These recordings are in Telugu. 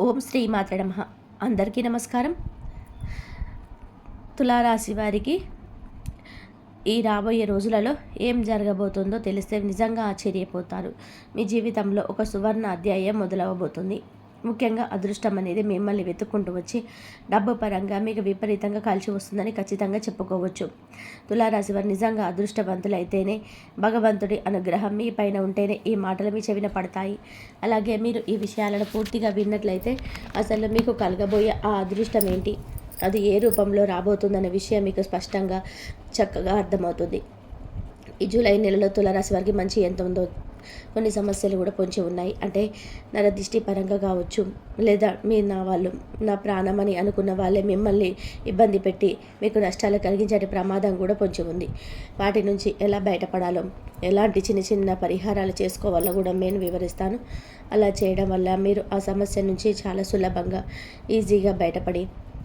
ఓం శ్రీ మాత్రే నమః. అందరికీ నమస్కారం. తులారాశి వారికి ఈ రాబోయే రోజులలో ఏం జరగబోతుందో తెలిస్తే నిజంగా ఆశ్చర్యపోతారు. మీ జీవితంలో ఒక సువర్ణ అధ్యాయం మొదలవబోతుంది. ముఖ్యంగా అదృష్టం అనేది మిమ్మల్ని వెతుక్కుంటూ వచ్చి డబ్బు పరంగా మీకు విపరీతంగా కలిసి వస్తుందని ఖచ్చితంగా చెప్పుకోవచ్చు. తులారాశి వారు నిజంగా అదృష్టవంతులైతేనే, భగవంతుడి అనుగ్రహం మీ పైన ఉంటేనే ఈ మాటలు మీ చెవిన పడతాయి. అలాగే మీరు ఈ విషయాలను పూర్తిగా విన్నట్లయితే అసలు మీకు కలగబోయే ఆ అదృష్టం ఏంటి, అది ఏ రూపంలో రాబోతుందనే విషయం మీకు స్పష్టంగా చక్కగా అర్థమవుతుంది. ఈ జూలై నెలలో తులారాశి వారికి మంచి ఎంత ఉందో, కొన్ని సమస్యలు కూడా పొంచి ఉన్నాయి. అంటే నరదిష్టి పరంగా కావచ్చు, లేదా మీరు నా వాళ్ళు, నా ప్రాణం అని అనుకున్న వాళ్ళే మిమ్మల్ని ఇబ్బంది పెట్టి మీకు నష్టాలు కలిగించే ప్రమాదం కూడా పొంచి ఉంది. వాటి నుంచి ఎలా బయటపడాలో, ఎలాంటి చిన్న చిన్న పరిహారాలు చేసుకోవాలో కూడా నేను వివరిస్తాను. అలా చేయడం వల్ల మీరు ఆ సమస్య నుంచి చాలా సులభంగా, ఈజీగా బయటపడి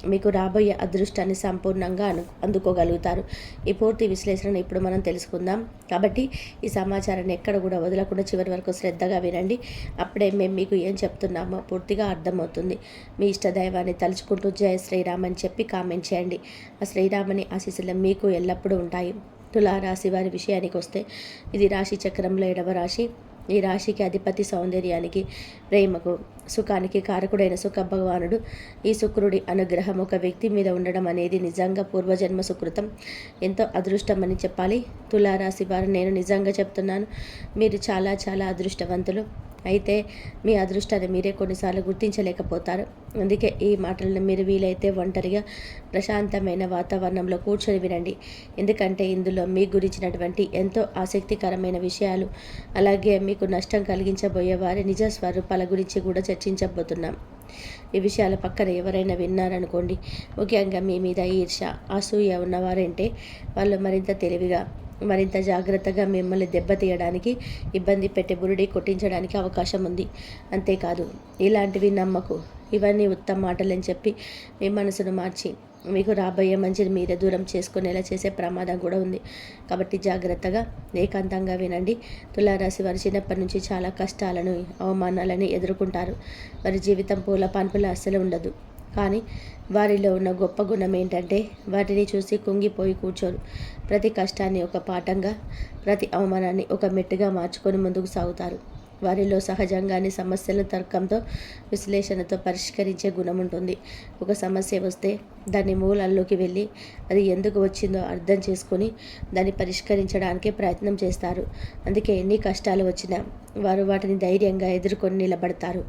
మీకు రాబోయే అదృష్టాన్ని సంపూర్ణంగా అందుకోగలుగుతారు. ఈ పూర్తి విశ్లేషణ ఇప్పుడు మనం తెలుసుకుందాం. కాబట్టి ఈ సమాచారాన్ని ఎక్కడ కూడా వదలకుండా చివరి వరకు శ్రద్ధగా వినండి. అప్పుడే మేము మీకు ఏం చెప్తున్నామో పూర్తిగా అర్థమవుతుంది. మీ ఇష్టదైవాన్ని తలుచుకుంటూ జయ శ్రీరామ్ అని చెప్పి కామెంట్ చేయండి. ఆ శ్రీరామని ఆశీస్సులు మీకు ఎల్లప్పుడూ ఉంటాయి. తులారాశి వారి విషయానికి వస్తే, ఇది రాశి చక్రంలో 7వ రాశి. ఈ రాశికి అధిపతి సౌందర్యానికి, ప్రేమకు, సుఖానికి కారకుడైన సుఖ భగవానుడు. ఈ శుక్రుడి అనుగ్రహం ఒక వ్యక్తి మీద ఉండడం అనేది నిజంగా పూర్వజన్మ సుకృతం, ఎంతో అదృష్టం అని చెప్పాలి. తులారాశి వారు, నేను నిజంగా చెప్తున్నాను, మీరు చాలా చాలా అదృష్టవంతులు. అయితే మీ అదృష్టాన్ని మీరే కొన్నిసార్లు గుర్తించలేకపోతారు. అందుకే ఈ మాటలను మీరు వీలైతే ఒంటరిగా ప్రశాంతమైన వాతావరణంలో కూర్చొని వినండి. ఎందుకంటే ఇందులో మీ గురించినటువంటి ఎంతో ఆసక్తికరమైన విషయాలు, అలాగే మీకు నష్టం కలిగించబోయే వారి నిజ స్వరూపాల గురించి కూడా చర్చించబోతున్నాం. ఈ విషయాల పక్కన ఎవరైనా విన్నారనుకోండి, ముఖ్యంగా మీ మీద ఈర్ష్య, అసూయ ఉన్నవారంటే వాళ్ళు మరింత తెలివిగా, మరింత జాగ్రత్తగా మిమ్మల్ని దెబ్బతీయడానికి, ఇబ్బంది పెట్టే బురుడి కొట్టించడానికి అవకాశం ఉంది. అంతేకాదు, ఇలాంటివి నమ్మకు, ఇవన్నీ ఉత్తమ మాటలని చెప్పి మీ మనసును మార్చి మీకు రాబోయే మంచిని మీరే దూరం చేసుకునేలా చేసే ప్రమాదం కూడా ఉంది. కాబట్టి జాగ్రత్తగా, ఏకాంతంగా వినండి. తులారాశి వారి చిన్నప్పటి నుంచి చాలా కష్టాలను, అవమానాలను ఎదుర్కొంటారు. వారి జీవితం పూల పాన్పుల అస్సలు ఉండదు. కానీ వారిలో ఉన్న గొప్ప గుణం ఏంటంటే, వాటిని చూసి కుంగిపోయి కూర్చోరు. ప్రతి కష్టాన్ని ఒక పాఠంగా, ప్రతి అవమానాన్ని ఒక మెట్టుగా మార్చుకొని ముందుకు సాగుతారు. వారిలో సహజంగానే సమస్యలను తర్కంతో, విశ్లేషణతో పరిష్కరించే గుణం ఉంటుంది. ఒక సమస్య వస్తే దాని మూలాల్లోకి వెళ్ళి అది ఎందుకు వచ్చిందో అర్థం చేసుకొని దాన్ని పరిష్కరించడానికే ప్రయత్నం చేస్తారు. అందుకే ఎన్ని కష్టాలు వచ్చినా వారు వాటిని ధైర్యంగా ఎదుర్కొని నిలబడతారు.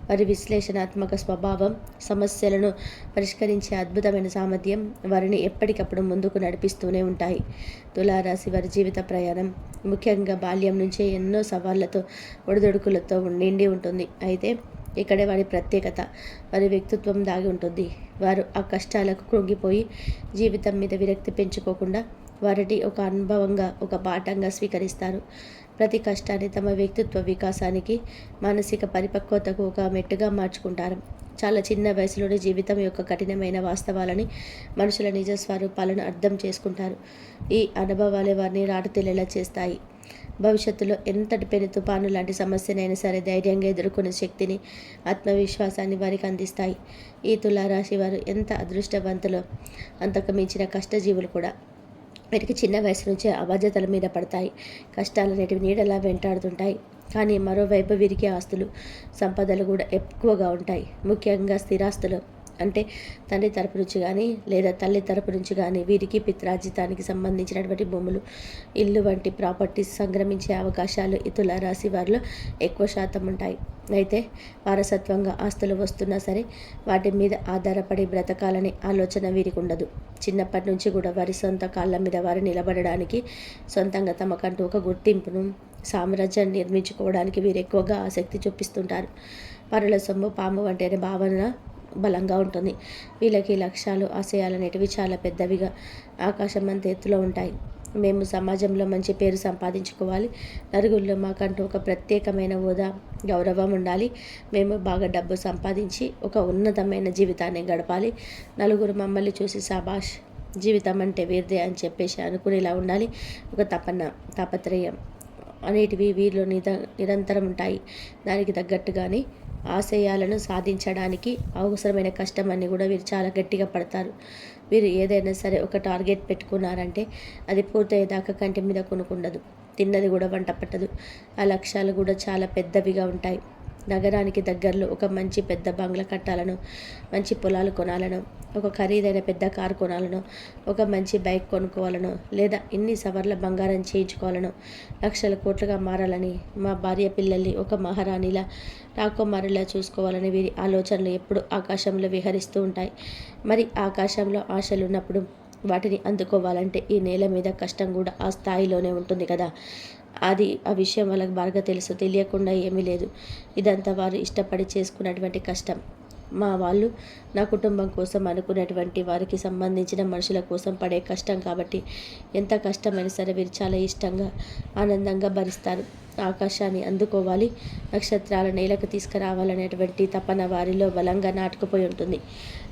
వారి విశ్లేషణాత్మక స్వభావం, సమస్యలను పరిష్కరించే అద్భుతమైన సామర్థ్యం వారిని ఎప్పటికప్పుడు ముందుకు నడిపిస్తూనే ఉంటాయి. తులారాశి వారి జీవిత ప్రయాణం ముఖ్యంగా బాల్యం నుంచే ఎన్నో సవాళ్లతో, ఒడిదొడుకులతో నిండి ఉంటుంది. అయితే ఇక్కడే వారి ప్రత్యేకత, వారి వ్యక్తిత్వం దాగి ఉంటుంది. వారు ఆ కష్టాలకు కృంగిపోయి జీవితం మీద విరక్తి పెంచుకోకుండా వారిని ఒక అనుభవంగా, ఒక పాఠంగా స్వీకరిస్తారు. ప్రతి కష్టాన్ని తమ వ్యక్తిత్వ వికాసానికి, మానసిక పరిపక్వతకు ఒక మెట్టుగా మార్చుకుంటారు. చాలా చిన్న వయసులోనే జీవితం యొక్క కఠినమైన వాస్తవాలని, మనుషుల నిజ స్వరూపాలను అర్థం చేసుకుంటారు. ఈ అనుభవాలే వారిని రాటుతేలేలా చేస్తాయి. భవిష్యత్తులో ఎంతటి పెను తుపాను లాంటి సమస్యనైనా సరే ధైర్యంగా ఎదుర్కొనే శక్తిని, ఆత్మవిశ్వాసాన్ని వారికి అందిస్తాయి. ఈ తులారాశి వారు ఎంత అదృష్టవంతులో అంతకు మించిన కష్టజీవులు కూడా. వీరికి చిన్న వయసు నుంచే అబాధ్యతల మీద పడతాయి. కష్టాలు అనేటివి నీడలా వెంటాడుతుంటాయి. కానీ మరోవైపు వీరికి ఆస్తులు, సంపదలు కూడా ఎక్కువగా ఉంటాయి. ముఖ్యంగా స్థిరాస్తులు, అంటే తండ్రి తరపు నుంచి కానీ లేదా తల్లి తరపు నుంచి కానీ వీరికి పిత్రార్జితానికి సంబంధించినటువంటి భూములు, ఇల్లు వంటి ప్రాపర్టీస్ సంక్రమించే అవకాశాలు ఈ తులారాశి వారిలో ఎక్కువ శాతం ఉంటాయి. అయితే వారసత్వంగా ఆస్తులు వస్తున్నా సరే వాటి మీద ఆధారపడి బ్రతకాలనే ఆలోచన వీరికి ఉండదు. చిన్నప్పటి నుంచి కూడా వారి సొంత కాళ్ళ మీద వారు నిలబడడానికి, సొంతంగా తమకంటూ ఒక గుర్తింపును, సామ్రాజ్యాన్ని నిర్మించుకోవడానికి వీరు ఎక్కువగా ఆసక్తి చూపిస్తుంటారు. పరుల సొమ్ము పాము వంటి అనే భావన బలంగా ఉంటుంది. వీళ్ళకి లక్ష్యాలు, ఆశయాలు అనేటివి చాలా పెద్దవిగా, ఆకాశం అంత ఎత్తులో ఉంటాయి. మేము సమాజంలో మంచి పేరు సంపాదించుకోవాలి, నలుగురిలో మాకంటూ ఒక ప్రత్యేకమైన హోదా, గౌరవం ఉండాలి, మేము బాగా డబ్బు సంపాదించి ఒక ఉన్నతమైన జీవితాన్ని గడపాలి, నలుగురు మమ్మల్ని చూసి సాబాష్, జీవితం అంటే వీరిదే అని చెప్పేసి అనుకునేలా ఉండాలి, ఒక తపన, తాపత్రయం అనేటివి వీరిలో నిరంతరం ఉంటాయి. దానికి తగ్గట్టుగానే ఆశయాలను సాధించడానికి అవసరమైన కష్టం కూడా వీరు చాలా గట్టిగా పడతారు. వీరు ఏదైనా సరే ఒక టార్గెట్ పెట్టుకున్నారంటే అది పూర్తయ్యేదాకా కంటి మీద కొనుక్కుండదు. తిన్నది కూడా వంట పట్టదు. ఆ లక్ష్యాలు కూడా చాలా పెద్దవిగా ఉంటాయి. నగరానికి దగ్గరలో ఒక మంచి పెద్ద బంగ్లా కట్టాలను, మంచి పొలాలు కొనాలను, ఒక ఖరీదైన పెద్ద కారు కొనాలను, ఒక మంచి బైక్ కొనుక్కోవాలను, లేదా ఇన్ని సవర్ల బంగారం చేయించుకోవాలను, లక్షల కోట్లుగా మారాలని, మా భార్య పిల్లల్ని ఒక మహారాణిలా రాకుమారిలా చూసుకోవాలని వీరి ఆలోచనలు ఎప్పుడు ఆకాశంలో విహరిస్తూ ఉంటాయి. మరి ఆకాశంలో ఆశలు ఉన్నప్పుడు వాటిని అందుకోవాలంటే ఈ నేల మీద కష్టం కూడా ఆ స్థాయిలోనే ఉంటుంది కదా. ఆ విషయం వాళ్ళకి బాగా తెలుసు. తెలియకుండా ఏమీ లేదు. ఇదంతా వారు ఇష్టపడి చేసుకున్నటువంటి కష్టం. మా వాళ్ళు నా కుటుంబం కోసం అనుకునేటువంటి వారికి సంబంధించిన మనుషుల కోసం పడే కష్టం కాబట్టి ఎంత కష్టమైనా సరే వీరు చాలా ఇష్టంగా ఆనందంగా భరిస్తారు. ఆకాశాన్ని అందుకోవాలి, నక్షత్రాల నేలకు తీసుకురావాలనేటువంటి తపన వారిలో బలంగా నాటుకుపోయి ఉంటుంది.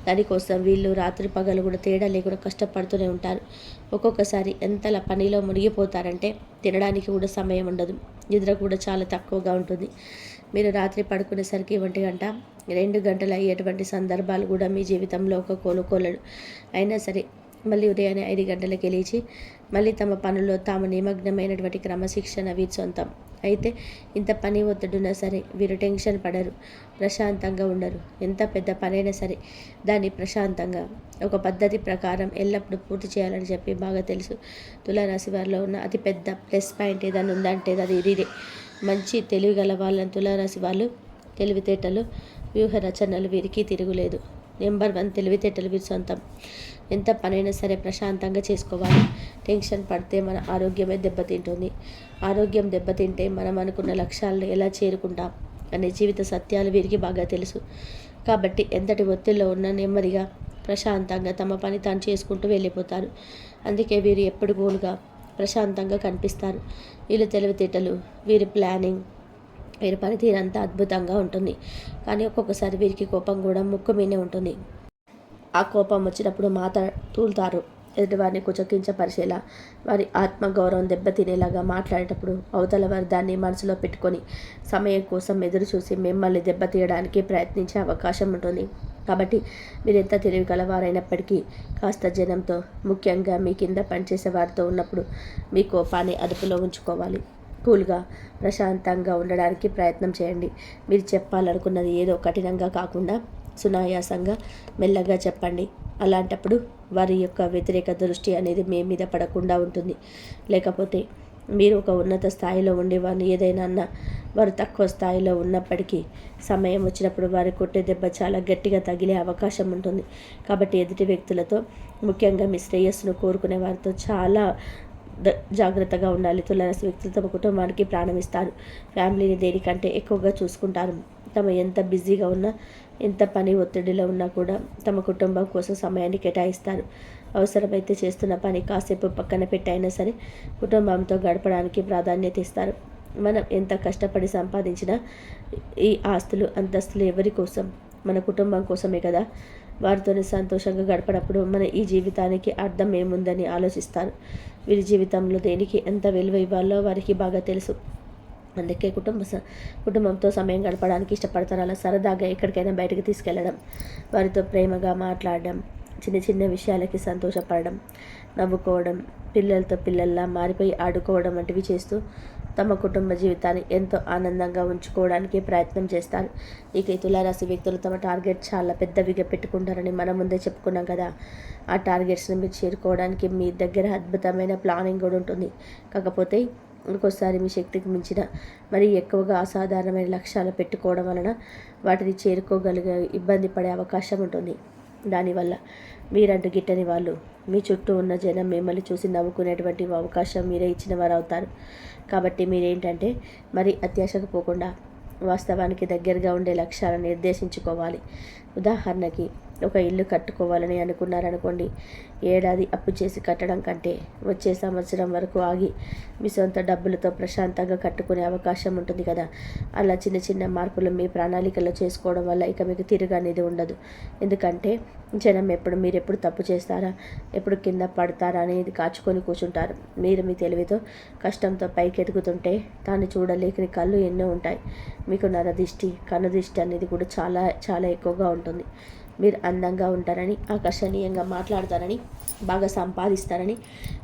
దానికోసం వీళ్ళు రాత్రి పగలు కూడా తేడా లేకుండా కష్టపడుతూనే ఉంటారు. ఒక్కొక్కసారి ఎంతలా పనిలో మునిగిపోతారంటే తినడానికి కూడా సమయం ఉండదు. నిద్ర కూడా చాలా తక్కువగా ఉంటుంది. మీరు రాత్రి పడుకునేసరికి 1 గంట 2 గంటలు అయ్యేటువంటి సందర్భాలు కూడా మీ జీవితంలో ఒక కోలుకోలేడు. అయినా సరే మళ్ళీ ఉదయాన్నే 5 గంటలకి లేచి మళ్ళీ తమ పనుల్లో తాము నిమగ్నమైనటువంటి క్రమశిక్షణ వీరి సొంతం. అయితే ఇంత పని ఒత్తిడున్నా సరే వీరు టెన్షన్ పడరు, ప్రశాంతంగా ఉండరు. ఎంత పెద్ద పనైనా సరే దాన్ని ప్రశాంతంగా ఒక పద్ధతి ప్రకారం ఎల్లప్పుడూ పూర్తి చేయాలని చెప్పి బాగా తెలుసు. తులారాశి వారిలో ఉన్న అతిపెద్ద ప్లస్ పాయింట్ ఏదైనా ఉందంటే అది ఇదే. మంచి తెలివి గల వాళ్ళని తులారాశి వాళ్ళు. తెలివితేటలు, వ్యూహ రచనలు వీరికి తిరుగులేదు. నెంబర్ 1 తెలివితేటలు వీరి సొంతం. ఎంత పనైనా సరే ప్రశాంతంగా చేసుకోవాలి. టెన్షన్ పడితే మన ఆరోగ్యమే దెబ్బతింటుంది. ఆరోగ్యం దెబ్బతింటే మనం అనుకున్న లక్ష్యాలను ఎలా చేరుకుంటాం అనే జీవిత సత్యాలు వీరికి బాగా తెలుసు. కాబట్టి ఎంతటి ఒత్తిడిలో ఉన్నా నెమ్మదిగా ప్రశాంతంగా తమ పని తాను చేసుకుంటూ వెళ్ళిపోతారు. అందుకే వీరు ఎప్పుడు గోలుగా ప్రశాంతంగా కనిపిస్తారు. వీళ్ళ తెలివితేటలు, వీరి ప్లానింగ్, వీరి పనితీరు అంతా అద్భుతంగా ఉంటుంది. కానీ ఒక్కొక్కసారి వీరికి కోపం కూడా ముక్కు మీనే ఉంటుంది. ఆ కోపం వచ్చినప్పుడు తూలుతారు. ఎదుటివారిని కుచకించపరిచేలా, వారి ఆత్మగౌరవం దెబ్బతినేలాగా మాట్లాడేటప్పుడు అవతల వారు దాన్ని మనసులో పెట్టుకొని సమయం కోసం ఎదురు చూసి మిమ్మల్ని దెబ్బతీయడానికి ప్రయత్నించే అవకాశం ఉంటుంది. కాబట్టి మీరు ఎంత తెలివి కలవారైనప్పటికీ కాస్త జనంతో, ముఖ్యంగా మీ కింద పనిచేసే వారితో ఉన్నప్పుడు మీ కోపాన్ని అదుపులో ఉంచుకోవాలి. కూల్గా ప్రశాంతంగా ఉండడానికి ప్రయత్నం చేయండి. మీరు చెప్పాలనుకున్నది ఏదో కఠినంగా కాకుండా సునాయాసంగా మెల్లగా చెప్పండి. అలాంటప్పుడు వారి యొక్క వ్యతిరేక దృష్టి అనేది మీ మీద పడకుండా ఉంటుంది. లేకపోతే మీరు ఒక ఉన్నత స్థాయిలో ఉండి వారిని ఏదైనా అన్నా వారు తక్కువ స్థాయిలో ఉన్నప్పటికీ సమయం వచ్చినప్పుడు వారి కొట్టే దెబ్బ చాలా గట్టిగా తగిలే అవకాశం ఉంటుంది. కాబట్టి ఎదుటి వ్యక్తులతో, ముఖ్యంగా మీ శ్రేయస్సును కోరుకునే వారితో చాలా జాగ్రత్తగా ఉండాలి. తులారాశి వ్యక్తులు తమ కుటుంబానికి ప్రాణమిస్తారు. ఫ్యామిలీని దేనికంటే ఎక్కువగా చూసుకుంటారు. తమ ఎంత బిజీగా ఉన్నా, ఎంత పని ఒత్తిడిలో ఉన్నా కూడా తమ కుటుంబం కోసం సమయాన్ని కేటాయిస్తారు. అవసరమైతే చేస్తున్న పని కాసేపు పక్కన పెట్టైనా సరే కుటుంబంతో గడపడానికి ప్రాధాన్యత ఇస్తారు. మనం ఎంత కష్టపడి సంపాదించినా ఈ ఆస్తులు, అంతస్తులు ఎవరి కోసం? మన కుటుంబం కోసమే కదా. వారితోనే సంతోషంగా గడపడప్పుడు మన ఈ జీవితానికి అర్థం ఏముందని ఆలోచిస్తారు. వీరి జీవితంలో దేనికి ఎంత విలువ ఇవ్వాలో వారికి బాగా తెలుసు. అందుకే కుటుంబంతో సమయం గడపడానికి ఇష్టపడతారు. అలా సరదాగా ఎక్కడికైనా బయటకు తీసుకెళ్ళడం, వారితో ప్రేమగా మాట్లాడడం, చిన్న చిన్న విషయాలకి సంతోషపడడం, నవ్వుకోవడం, పిల్లలతో పిల్లల్లా మారిపోయి ఆడుకోవడం వంటివి చేస్తూ తమ కుటుంబ జీవితాన్ని ఎంతో ఆనందంగా ఉంచుకోవడానికి ప్రయత్నం చేస్తారు. ఇక ఈ తులారాశి వ్యక్తులు తమ టార్గెట్ చాలా పెద్దవిగా పెట్టుకుంటారని మనం ముందే చెప్పుకున్నాం కదా. ఆ టార్గెట్స్ని మీరు చేరుకోవడానికి మీ దగ్గర అద్భుతమైన ప్లానింగ్ కూడా ఉంటుంది. కాకపోతే ఇంకోసారి మీ శక్తికి మించిన మరి ఎక్కువగా అసాధారణమైన లక్ష్యాలు పెట్టుకోవడం వలన వాటిని చేరుకోగలిగే ఇబ్బంది పడే అవకాశం ఉంటుంది. దానివల్ల మీరంటూ గిట్టని వాళ్ళు, మీ చుట్టూ ఉన్న జనం మిమ్మల్ని చూసి నవ్వుకునేటువంటి అవకాశం మీరే ఇచ్చిన వారు అవుతారు. కాబట్టి మీరేంటంటే మరి అత్యాశకు పోకుండా వాస్తవానికి దగ్గరగా ఉండే లక్ష్యాలను నిర్దేశించుకోవాలి. ఉదాహరణకి ఒక ఇల్లు కట్టుకోవాలని అనుకున్నారనుకోండి, ఏడాది అప్పు చేసి కట్టడం కంటే వచ్చే సంవత్సరం వరకు ఆగి మీ సొంత డబ్బులతో ప్రశాంతంగా కట్టుకునే అవకాశం ఉంటుంది కదా. అలా చిన్న చిన్న మార్పులు మీ ప్రణాళికలో చేసుకోవడం వల్ల ఇక మీకు తిరుగు అనేది ఉండదు. ఎందుకంటే జనం మీరెప్పుడు తప్పు చేస్తారా, ఎప్పుడు కింద పడతారా అనేది కాచుకొని కూర్చుంటారు. మీరు మీ తెలివితో కష్టంతో పైకెదుగుతుంటే దాన్ని చూడలేకని కళ్ళు ఎన్నో ఉంటాయి. మీకు నరదిష్టి, కనుదిష్టి అనేది కూడా చాలా చాలా ఎక్కువగా ఉంటుంది. మీరు అందంగా ఉంటారని, ఆకర్షణీయంగా మాట్లాడతారని, బాగా సంపాదిస్తారని,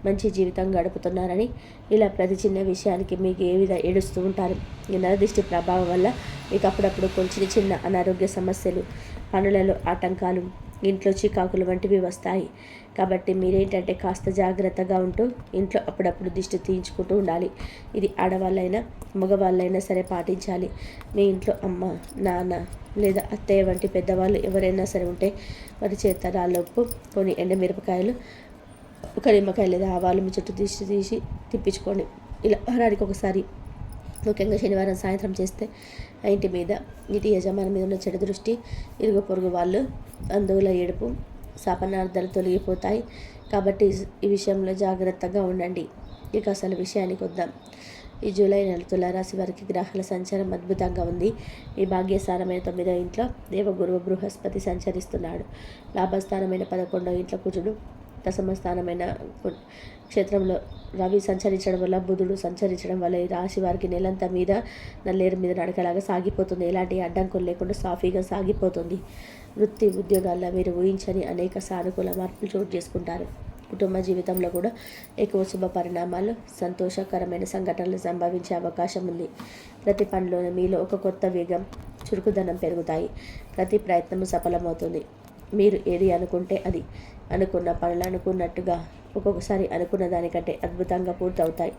మంచి జీవితం గడుపుతున్నారని, ఇలా ప్రతి చిన్న విషయానికి మీకు ఏ విధంగా ఏడుస్తూ ఉంటారు. ఈ నరదిష్టి ప్రభావం వల్ల మీకు అప్పుడప్పుడు కొంచెం చిన్న అనారోగ్య సమస్యలు, పనులలో ఆటంకాలు, ఇంట్లో చికాకులు వంటివి వస్తాయి. కాబట్టి మీరేంటంటే కాస్త జాగ్రత్తగా ఉంటూ ఇంట్లో అప్పుడప్పుడు దిష్టి తీయించుకుంటూ ఉండాలి. ఇది ఆడవాళ్ళైనా మగవాళ్ళైనా సరే పాటించాలి. మీ ఇంట్లో అమ్మ, నాన్న లేదా అత్తయ్య వంటి పెద్దవాళ్ళు ఎవరైనా సరే ఉంటే వారి చేత రాళ్ళొప్పు, కొన్ని ఎండమిరపకాయలు, ఒక నిమ్మకాయ లేదా ఆవాలు మీ చుట్టూ దిష్టి తీసి తిప్పించుకోండి. ఇలా వారానికి ఒకసారి, ముఖ్యంగా శనివారం సాయంత్రం చేస్తే ఆ ఇంటి మీద, ఇంటి యజమాని మీద ఉన్న చెడు దృష్టి, ఇరుగు పొరుగు వాళ్ళు, బంధువుల ఏడుపు, శాపనార్థాలు తొలగిపోతాయి. కాబట్టి ఈ విషయంలో జాగ్రత్తగా ఉండండి. ఇక అసలు విషయానికి వద్దాం. ఈ జూలై నెల తులారాశి వారికి గ్రహాల సంచారం అద్భుతంగా ఉంది. ఈ భాగ్యస్థానమైన 9వ ఇంట్లో దేవగురువు బృహస్పతి సంచరిస్తున్నాడు. లాభస్థానమైన 11వ ఇంట్లో కుజుడు, దశమ స్థానమైన క్షేత్రంలో రవి సంచరించడం వల్ల, బుధుడు సంచరించడం వల్ల ఈ రాశి వారికి నెలంతా మీద నల్లేరు మీద నడకలాగా సాగిపోతుంది. ఎలాంటి అడ్డంకులు లేకుండా సాఫీగా సాగిపోతుంది. వృత్తి ఉద్యోగాల్లో మీరు ఊహించని అనేక సానుకూల మార్పులు చోటు చేసుకుంటారు. కుటుంబ జీవితంలో కూడా ఎక్కువ శుభ పరిణామాలు, సంతోషకరమైన సంఘటనలు సంభవించే అవకాశం ఉంది. ప్రతి పనిలోనూ మీలో ఒక కొత్త వేగం, చురుకుదనం పెరుగుతాయి. ప్రతి ప్రయత్నము సఫలమవుతుంది. మీరు ఏది అనుకుంటే అది, అనుకున్న పనులు అనుకున్నట్టుగా, ఒక్కొక్కసారి అనుకున్న దానికంటే అద్భుతంగా పూర్తవుతాయి.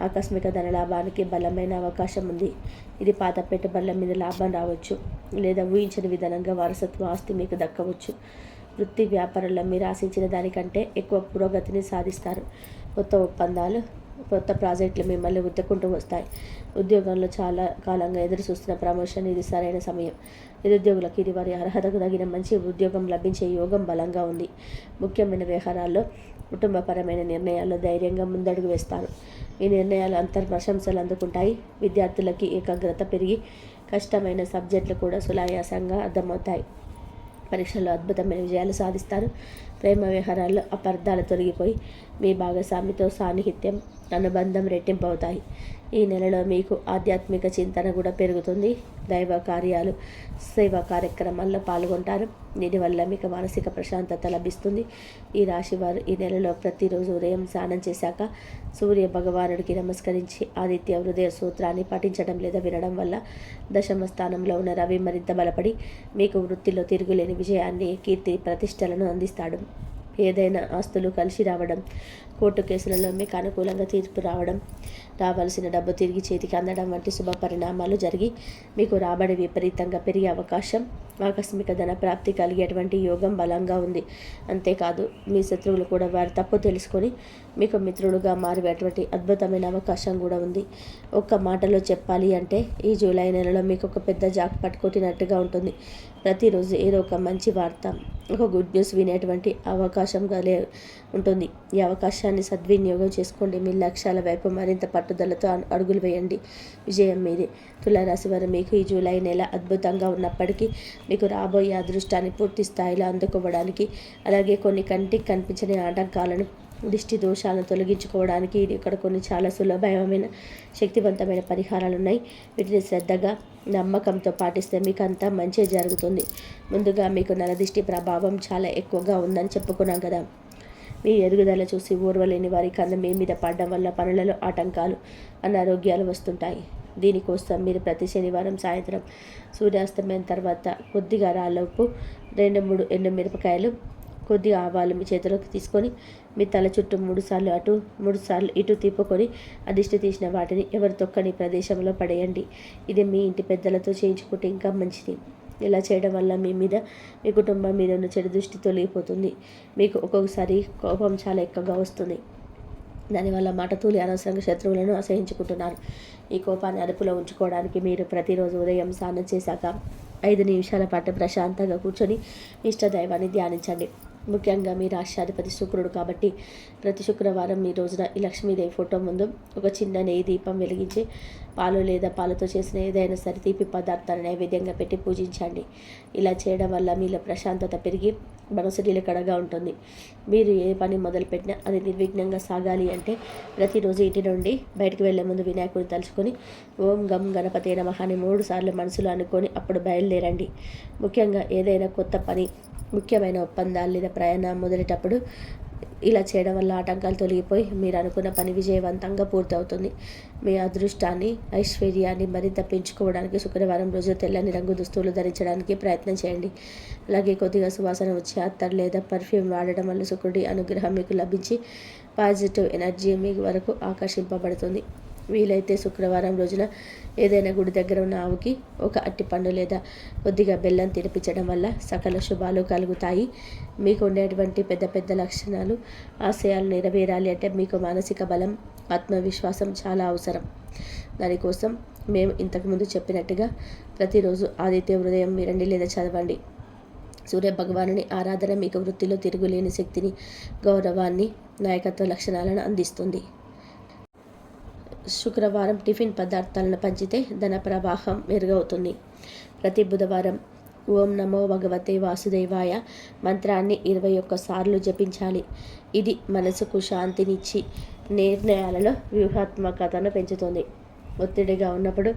ఆకస్మిక ధనలాభానికి బలమైన అవకాశం ఉంది. ఇది పాత పెట్టుబడుల మీద లాభం రావచ్చు, లేదా ఊహించని విధానంగా వారసత్వ ఆస్తి మీకు దక్కవచ్చు. వృత్తి వ్యాపారంలో మీరు ఆశించిన దానికంటే ఎక్కువ పురోగతిని సాధిస్తారు. కొత్త ఒప్పందాలు, కొత్త ప్రాజెక్టులు మిమ్మల్ని ఉత్తకుంటూ వస్తాయి. ఉద్యోగంలో చాలా కాలంగా ఎదురు చూస్తున్న ప్రమోషన్ ఇది సరైన సమయం. నిరుద్యోగులకు ఇది వారి అర్హతకు తగిన మంచి ఉద్యోగం లభించే యోగం బలంగా ఉంది. ముఖ్యమైన వ్యవహారాల్లో, కుటుంబపరమైన నిర్ణయాల్లో ధైర్యంగా ముందడుగు వేస్తారు. ఈ నిర్ణయాలు ప్రశంసలు అందుకుంటాయి. విద్యార్థులకి ఏకాగ్రత పెరిగి కష్టమైన సబ్జెక్టులు కూడా సునాయాసంగా అర్థమవుతాయి. పరీక్షల్లో అద్భుతమైన విజయాలు సాధిస్తారు. ప్రేమ వ్యవహారాల్లో అపార్థాలు తొలగిపోయి మీ భాగస్వామితో సాన్నిహిత్యం, అనుబంధం రెట్టింపు అవుతాయి. ఈ నెలలో మీకు ఆధ్యాత్మిక చింతన కూడా పెరుగుతుంది. దైవ కార్యాలు, సేవా కార్యక్రమాల్లో పాల్గొంటారు. దీనివల్ల మీకు మానసిక ప్రశాంతత లభిస్తుంది. ఈ రాశివారు ఈ నెలలో ప్రతిరోజు ఉదయం స్నానం చేశాక సూర్య భగవానుడికి నమస్కరించి ఆదిత్య హృదయ సూత్రాన్ని పఠించడం లేదా వినడం వల్ల దశమ స్థానంలో ఉన్న రవి మరింత బలపడి మీకు వృత్తిలో తిరుగులేని విజయాన్ని, కీర్తి ప్రతిష్టలను అందిస్తాడు. ఏదైనా ఆస్తులు కలిసి రావడం, కోర్టు కేసులలో మీకు అనుకూలంగా తీర్పు రావడం, రావాల్సిన డబ్బు తిరిగి చేతికి అందడం వంటి శుభ పరిణామాలు జరిగి మీకు రాబడి విపరీతంగా పెరిగే అవకాశం, ఆకస్మిక ధన ప్రాప్తి కలిగేటువంటి యోగం బలంగా ఉంది. అంతేకాదు మీ శత్రువులు కూడా వారి తప్పు తెలుసుకొని మీకు మిత్రుడుగా మారేటువంటి అద్భుతమైన అవకాశం కూడా ఉంది. ఒక్క మాటలో చెప్పాలి అంటే ఈ జూలై నెలలో మీకు ఒక పెద్ద జాక్పాట్ కొట్టినట్టుగా ఉంటుంది. ప్రతిరోజు ఏదో ఒక మంచి వార్త, ఒక గుడ్ న్యూస్ వినేటువంటి అవకాశం ఉంటుంది. ఈ అవకాశాన్ని సద్వినియోగం చేసుకోండి. మీ లక్ష్యాల వైపు మరింత పట్టుదలతో అడుగులు వేయండి. విజయం మీదే. తులారాశి వారు మీకు ఈ జూలై నెల అద్భుతంగా ఉన్నప్పటికీ మీకు రాబోయే అదృష్టాన్ని పూర్తి స్థాయిలో అందుకోవడానికి, అలాగే కొన్ని కంటికి కనిపించని ఆటంకాలను, దిష్టి దోషాలను తొలగించుకోవడానికి ఇక్కడ కొన్ని చాలా సులభమైన, శక్తివంతమైన పరిహారాలు ఉన్నాయి. వీటిని శ్రద్ధగా, నమ్మకంతో పాటిస్తే మీకు అంతా మంచి జరుగుతుంది. ముందుగా మీకు నరదిష్టి ప్రభావం చాలా ఎక్కువగా ఉందని చెప్పుకున్నాం కదా. మీ ఎదుగుదల చూసి ఓర్వలేని వారి కన్ను మీ మీద పడడం వల్ల పనులలో ఆటంకాలు, అనారోగ్యాలు వస్తుంటాయి. దీనికోసం మీరు ప్రతి శనివారం సాయంత్రం సూర్యాస్తమయం తర్వాత కొద్దిగా రాళ్ళ ఉప్పు, 2-3 ఎండుమిరపకాయలు, కొద్దిగా ఆవాలు మీ చేతిలోకి తీసుకొని మీ తల చుట్టూ 3 సార్లు అటు 3 సార్లు ఇటు తిప్పుకొని అదిష్టి తీసిన వాటిని ఎవరు తొక్కని ప్రదేశంలో పడేయండి. ఇది మీ ఇంటి పెద్దలతో చేయించుకుంటే ఇంకా మంచిది. ఇలా చేయడం వల్ల మీ మీద, మీ కుటుంబం మీద ఉన్న చెడు దృష్టి తొలగిపోతుంది. మీకు ఒక్కొక్కసారి కోపం చాలా ఎక్కువగా వస్తుంది. దానివల్ల మాటతూలి అనవసరంగా శత్రువులను అసహించుకుంటున్నారు. ఈ కోపాన్ని అదుపులో ఉంచుకోవడానికి మీరు ప్రతిరోజు ఉదయం స్నానం చేశాక 5 నిమిషాల పాటు ప్రశాంతంగా కూర్చొని ఇష్టదైవాన్ని ధ్యానించండి. ముఖ్యంగా మీ రాష్ట్రాధిపతి శుక్రుడు కాబట్టి ప్రతి శుక్రవారం మీ రోజున ఈ లక్ష్మీదేవి ఫోటో ముందు ఒక చిన్న నెయ్యి దీపం వెలిగించి పాలు లేదా పాలతో చేసిన ఏదైనా సరే తీపి పదార్థాలను నైవేద్యంగా పెట్టి పూజించండి. ఇలా చేయడం వల్ల మీలో ప్రశాంతత పెరిగి మనసు నిలకడగా ఉంటుంది. మీరు ఏ పని మొదలుపెట్టినా అది నిర్విఘ్నంగా సాగాలి అంటే ప్రతిరోజు ఇంటి నుండి బయటకు వెళ్లే ముందు వినాయకుడిని తలుచుకొని ఓం గం గణపతే నమః అని 3 సార్లు మనసులో అనుకొని అప్పుడు బయలుదేరండి. ముఖ్యంగా ఏదైనా కొత్త పని, ముఖ్యమైన ఒప్పందాలు లేదా ప్రయాణం మొదలెటప్పుడు ఇలా చేయడం వల్ల ఆటంకాలు తొలగిపోయి మీరు అనుకున్న పని విజయవంతంగా పూర్తవుతుంది. మీ అదృష్టాన్ని, ఐశ్వర్యాన్ని మరింత పెంచుకోవడానికి శుక్రవారం రోజు తెల్లని రంగు దుస్తువులు ధరించడానికి ప్రయత్నం చేయండి. అలాగే కొద్దిగా సువాసన వచ్చే అత్తర్ లేదా పర్ఫ్యూమ్ వాడడం వల్ల శుక్రుడి అనుగ్రహం మీకు లభించి పాజిటివ్ ఎనర్జీ మీ వరకు ఆకర్షింపబడుతుంది. వీలైతే శుక్రవారం రోజున ఏదైనా గుడి దగ్గర ఉన్న ఆవుకి ఒక అట్టిపండు లేదా కొద్దిగా బెల్లం తినిపించడం వల్ల సకల శుభాలు కలుగుతాయి. మీకు ఉండేటువంటి పెద్ద పెద్ద లక్షణాలు, ఆశయాలు నెరవేరాలి అంటే మీకు మానసిక బలం, ఆత్మవిశ్వాసం చాలా అవసరం. దానికోసం మేము ఇంతకుముందు చెప్పినట్టుగా ప్రతిరోజు ఆదిత్య హృదయం వినండి లేదా చదవండి. సూర్య భగవానుని ఆరాధన మీకు వృత్తిలో తిరుగులేని శక్తిని, గౌరవాన్ని, నాయకత్వ లక్షణాలను అందిస్తుంది. శుక్రవారం టిఫిన్ పదార్థాలను పంచితే ధన ప్రవాహం మెరుగవుతుంది. ప్రతి బుధవారం ఓం నమో భగవతే వాసుదేవాయ మంత్రాన్ని 21 సార్లు జపించాలి. ఇది మనసుకు శాంతినిచ్చి నిర్ణయాలలో వ్యూహాత్మకతను పెంచుతుంది. ఒత్తిడిగా ఉన్నప్పుడు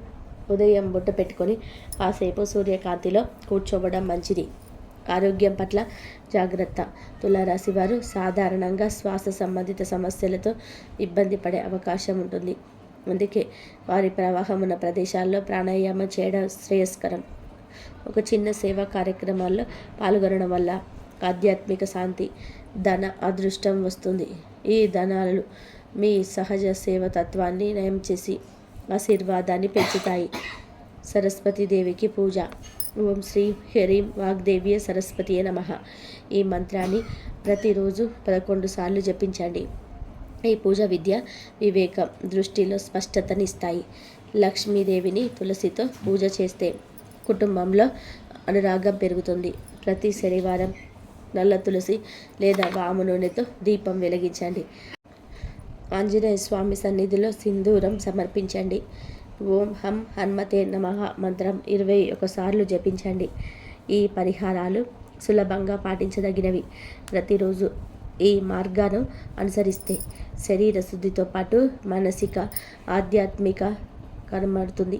ఉదయం బొట్టు పెట్టుకొని కాసేపు సూర్యకాంతిలో కూర్చోవడం మంచిది. ఆరోగ్యం పట్ల జాగ్రత్త. తులారాశి వారు సాధారణంగా శ్వాస సంబంధిత సమస్యలతో ఇబ్బంది పడే అవకాశం ఉంటుంది. అందుకే వారి ప్రవాహం ఉన్న ప్రదేశాల్లో ప్రాణాయామం చేయడం శ్రేయస్కరం. ఒక చిన్న సేవా కార్యక్రమాల్లో పాల్గొనడం వల్ల ఆధ్యాత్మిక శాంతి, ధన అదృష్టం వస్తుంది. ఈ ధనాలు మీ సహజ సేవతత్వాన్ని నయం చేసి ఆశీర్వాదాన్ని పెంచుతాయి. సరస్వతీదేవికి పూజ. ఓం శ్రీ హ్రీం వాగ్దేవ్య సరస్వతియే నమః. ఈ మంత్రాన్ని ప్రతిరోజు 11 సార్లు జపించండి. ఈ పూజ విద్య, వివేకం, దృష్టిలో స్పష్టతనిస్తాయి. లక్ష్మీదేవిని తులసితో పూజ చేస్తే కుటుంబంలో అనురాగం పెరుగుతుంది. ప్రతి శనివారం నల్ల తులసి లేదా వాము నూనెతో దీపం వెలిగించండి. ఆంజనేయ స్వామి సన్నిధిలో సింధూరం సమర్పించండి. ఓం హం హనుమతే నమః మంత్రం 21 సార్లు జపించండి. ఈ పరిహారాలు సులభంగా పాటించదగినవి. ప్రతిరోజు ఈ మార్గాన్ని అనుసరిస్తే శరీర శుద్ధితో పాటు మానసిక, ఆధ్యాత్మిక కనబడుతుంది.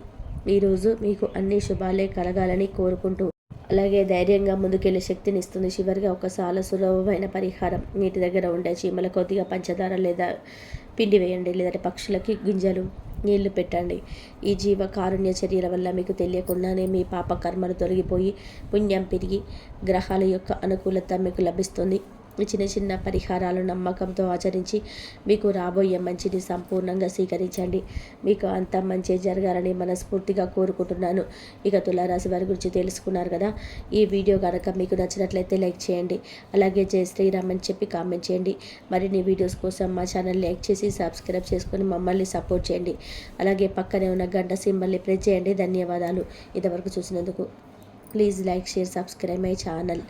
ఈరోజు మీకు అన్ని శుభాలే కలగాలని కోరుకుంటూ అలాగే ధైర్యంగా ముందుకెళ్ళే శక్తిని ఇస్తుంది. చివరిగా ఒక చాలా సులభమైన పరిహారం. నీటి దగ్గర ఉండే చీమల కొద్దిగా పంచదార లేదా పిండి వేయండి, లేదంటే పక్షులకి గింజలు నీళ్లు పెట్టండి. ఈ జీవ కారుణ్య చర్యల వల్ల మీకు తెలియకుండానే మీ పాప కర్మలు తొలగిపోయి పుణ్యం పెరిగి గ్రహాల యొక్క అనుకూలత మీకు లభిస్తుంది. ఈ చిన్న చిన్న పరిహారాలు నమ్మకంతో ఆచరించి మీకు రాబోయే మంచిని సంపూర్ణంగా స్వీకరించండి. మీకు అంతా మంచి జరగాలని మనస్ఫూర్తిగా కోరుకుంటున్నాను. ఇక తులారాశి వారి గురించి తెలుసుకున్నారు కదా. ఈ వీడియో కనుక మీకు నచ్చినట్లయితే లైక్ చేయండి. అలాగే జై శ్రీరామ్ అని చెప్పి కామెంట్ చేయండి. మరిన్ని వీడియోస్ కోసం మా ఛానల్ లైక్ చేసి సబ్స్క్రైబ్ చేసుకొని మమ్మల్ని సపోర్ట్ చేయండి. అలాగే పక్కనే ఉన్న గంట సింబల్ని ప్రెస్ చేయండి. ధన్యవాదాలు ఇంతవరకు చూసినందుకు. Please like, share, subscribe my channel.